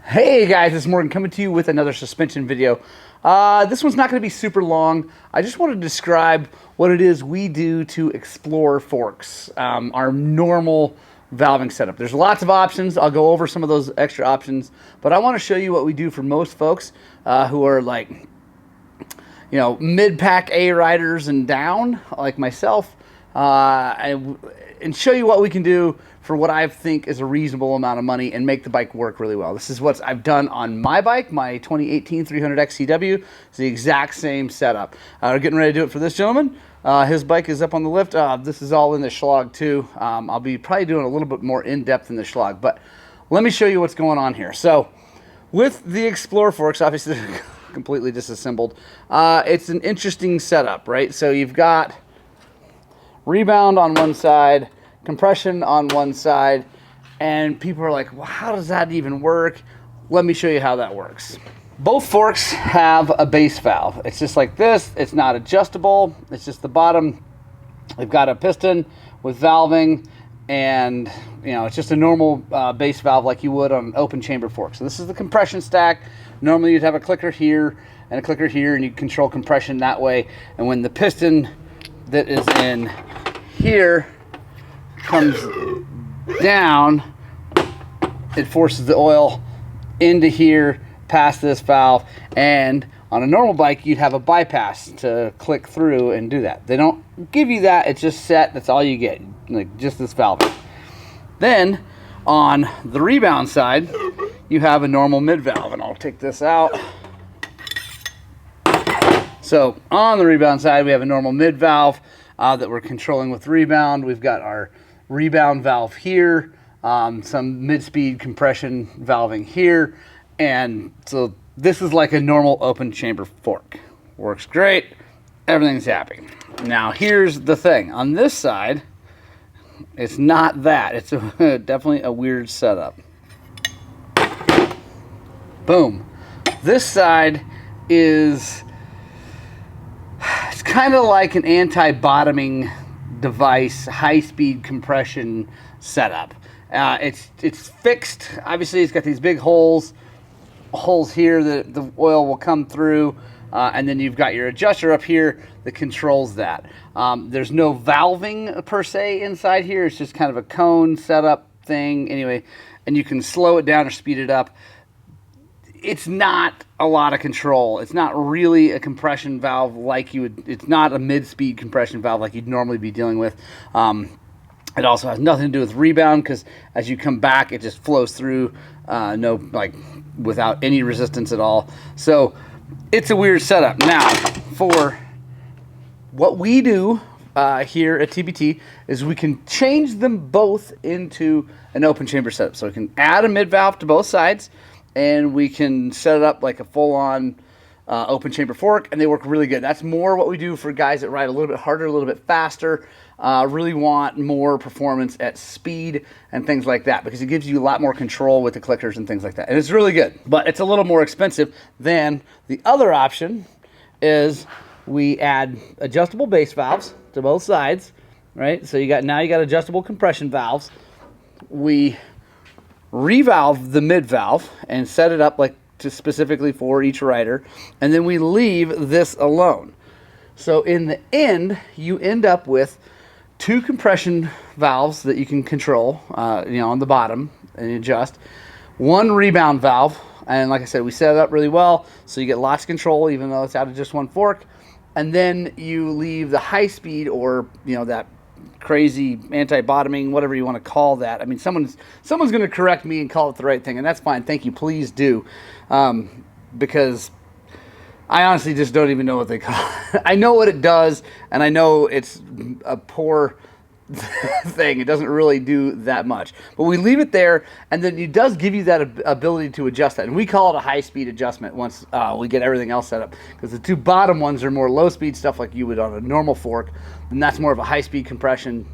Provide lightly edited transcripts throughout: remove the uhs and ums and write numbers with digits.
Hey guys, it's Morgan coming to you with another suspension video. This one's not going to be super long. I just want to describe what it is we do to Xplor Forks, our normal valving setup. There's lots of options. I'll go over some of those extra options, but I want to show you what we do for most folks who are like, you know, mid-pack A riders and down, like myself, and show you what we can do for what I think is a reasonable amount of money and make the bike work really well. This is what I've done on my bike, my 2018 300 XCW. It's the exact same setup. We're getting ready to do it for this gentleman. His bike is up on the lift. This is all in the Schlog too. I'll be probably doing a little bit more in-depth in the Schlog, but let me show you what's going on here. So with the Xplor Forks, obviously they're completely disassembled. It's an interesting setup, right? So you've got rebound on one side, compression on one side, and people are like, well, how does that even work? Let me show you how that works. Both forks have a base valve. It's just like this. It's not adjustable. It's just the bottom. They've got a piston with valving, and you know, it's just a normal base valve like you would on an open chamber fork. So this is the compression stack. Normally you'd have a clicker here and a clicker here, and you control compression that way. And when the piston that is in here comes down, it forces the oil into here past this valve, and on a normal bike you'd have a bypass to click through and do that. They don't give you that. It's just set. That's all you get, like just this valve. Then on the rebound side you have a normal mid valve, and I'll take this out. So on the rebound side we have a normal mid valve that we're controlling with rebound. We've got our rebound valve here, some mid-speed compression valving here, and so this is like a normal open chamber fork. Works great, everything's happy. Now here's the thing, on this side it's not that. It's definitely a weird setup. Boom. This side is, it's kind of like an anti-bottoming device, high-speed compression setup. It's fixed. Obviously it's got these big holes here that the oil will come through, and then you've got your adjuster up here that controls that. There's no valving per se inside here. It's just kind of a cone setup thing anyway, and you can slow it down or speed it up. It's not a lot of control. It's not really a compression valve like you would, it's not a mid-speed compression valve like you'd normally be dealing with. It also has nothing to do with rebound, because as you come back it just flows through, without any resistance at all. So it's a weird setup. Now for what we do here at TBT is we can change them both into an open chamber setup. So we can add a mid valve to both sides, and we can set it up like a full-on open chamber fork, and they work really good. That's more what we do for guys that ride a little bit harder, a little bit faster, really want more performance at speed and things like that, because it gives you a lot more control with the clickers and things like that. And it's really good, but it's a little more expensive than the other option. Is we add adjustable base valves to both sides, right? So now you got adjustable compression valves. We revalve the mid valve and set it up like specifically for each rider, and then we leave this alone. So in the end you end up with two compression valves that you can control, on the bottom and adjust, one rebound valve, and like I said, we set it up really well so you get lots of control even though it's out of just one fork. And then you leave the high speed, or that crazy anti-bottoming, whatever you want to call that. I mean, someone's going to correct me and call it the right thing, and that's fine. Thank you. Please do, because I honestly just don't even know what they call it. I know what it does, and I know it's a poor thing. It doesn't really do that much, but we leave it there, and then it does give you that ability to adjust that, and we call it a high-speed adjustment once we get everything else set up, because the two bottom ones are more low-speed stuff like you would on a normal fork, and that's more of a high-speed compression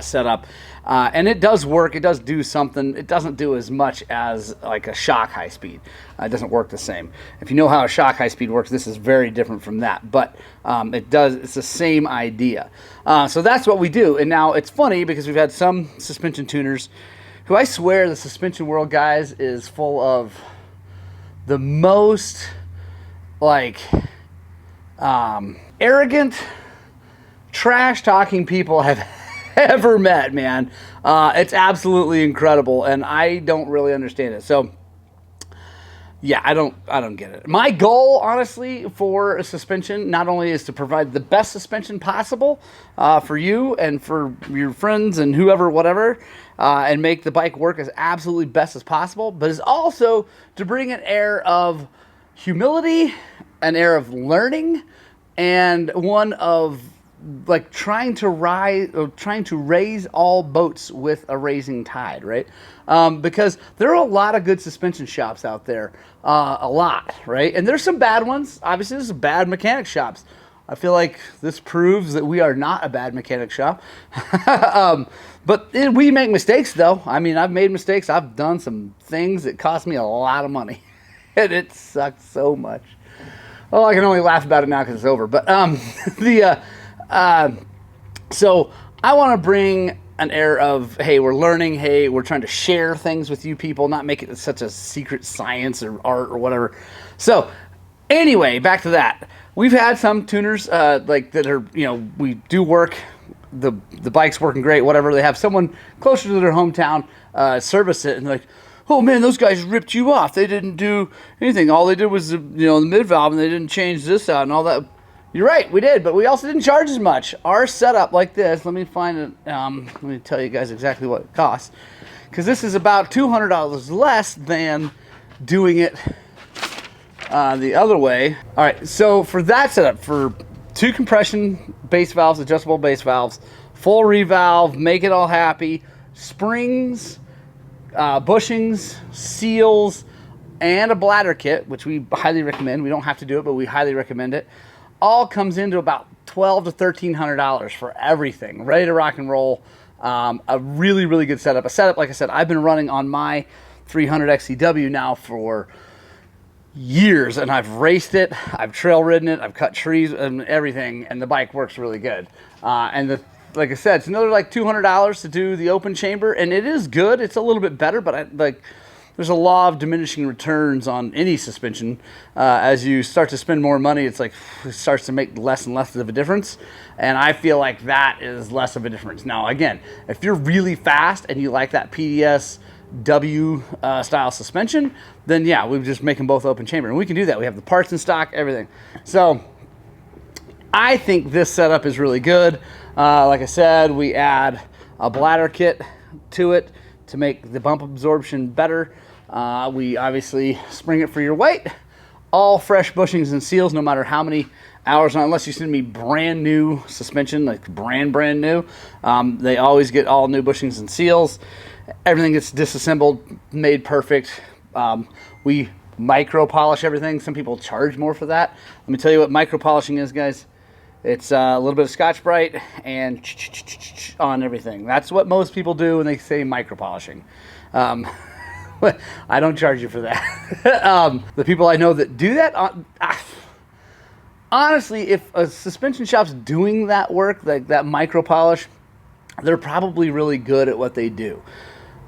setup, and it does work. It does do something. It doesn't do as much as like a shock high speed. It doesn't work the same. If you know how a shock high speed works, this is very different from that, but it does. It's the same idea. So that's what we do. And now it's funny because we've had some suspension tuners who I swear the suspension world, guys, is full of the most, like, arrogant, trash-talking people I've ever met, man. It's absolutely incredible, and I don't really understand it. So, yeah, I don't get it. My goal, honestly, for a suspension not only is to provide the best suspension possible for you and for your friends and whoever, whatever, and make the bike work as absolutely best as possible, but is also to bring an air of humility, an air of learning, and one of like trying to raise all boats with a raising tide, right? Because there are a lot of good suspension shops out there, a lot, right? And there's some bad ones. Obviously, there's some bad mechanic shops. I feel like this proves that we are not a bad mechanic shop. But we make mistakes, though. I mean, I've made mistakes. I've done some things that cost me a lot of money, and it sucked so much. Oh, I can only laugh about it now because it's over. But so I want to bring an air of, hey, we're learning, hey, we're trying to share things with you people, not make it such a secret science or art or whatever. So anyway, back to that. We've had some tuners like that are, you know, we do work, the bike's working great, whatever. They have someone closer to their hometown service it, and they're like, oh man, those guys ripped you off. They didn't do anything. All they did was, you know, the mid valve, and they didn't change this out and all that. You're right, we did, but we also didn't charge as much. Our setup like this, let me find it, let me tell you guys exactly what it costs, because this is about $200 less than doing it the other way. All right, so for that setup, for 2 compression base valves, adjustable base valves, full revalve, make it all happy, springs, bushings, seals, and a bladder kit, which we highly recommend. We don't have to do it, but we highly recommend it. All comes into about $1,200 to $1,300 for everything. Ready to rock and roll. A really, really good setup. A setup, like I said, I've been running on my 300 XCW now for years, and I've raced it, I've trail ridden it, I've cut trees and everything, and the bike works really good. Like I said, it's another like $200 to do the open chamber, and it is good. It's a little bit better, but there's a law of diminishing returns on any suspension. As you start to spend more money, it starts to make less and less of a difference. And I feel like that is less of a difference. Now, again, if you're really fast and you like that PDS W style suspension, then yeah, we just make them both open chamber. And we can do that. We have the parts in stock, everything. So I think this setup is really good. Like I said, we add a bladder kit to it to make the bump absorption better. We obviously spring it for your weight. All fresh bushings and seals, no matter how many hours on, unless you send me brand new suspension, like brand new. They always get all new bushings and seals. Everything gets disassembled, made perfect. We micro polish everything. Some people charge more for that. Let me tell you what micro polishing is, guys. It's a little bit of Scotch-Brite and on everything. That's what most people do when they say micro polishing. I don't charge you for that. The people I know that do that, honestly, if a suspension shop's doing that work, like that micro polish, they're probably really good at what they do.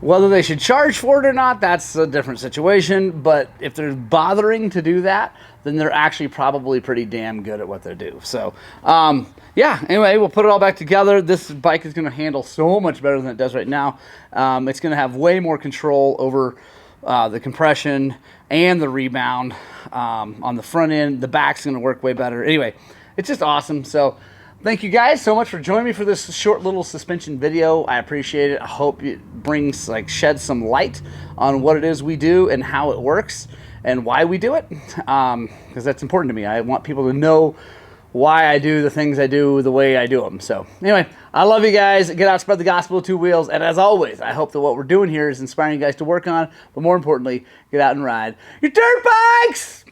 Whether they should charge for it or not, that's a different situation. But if they're bothering to do that, then they're actually probably pretty damn good at what they do. So, yeah, anyway, we'll put it all back together. This bike is going to handle so much better than it does right now. It's going to have way more control over the compression and the rebound on the front end. The back's going to work way better. Anyway, it's just awesome. So thank you guys so much for joining me for this short little suspension video. I appreciate it. I hope it brings, sheds some light on what it is we do and how it works and why we do it, because that's important to me. I want people to know why I do the things I do the way I do them. So anyway, I love you guys. Get out, spread the gospel of 2 wheels. And as always, I hope that what we're doing here is inspiring you guys to work on, but more importantly, get out and ride your dirt bikes.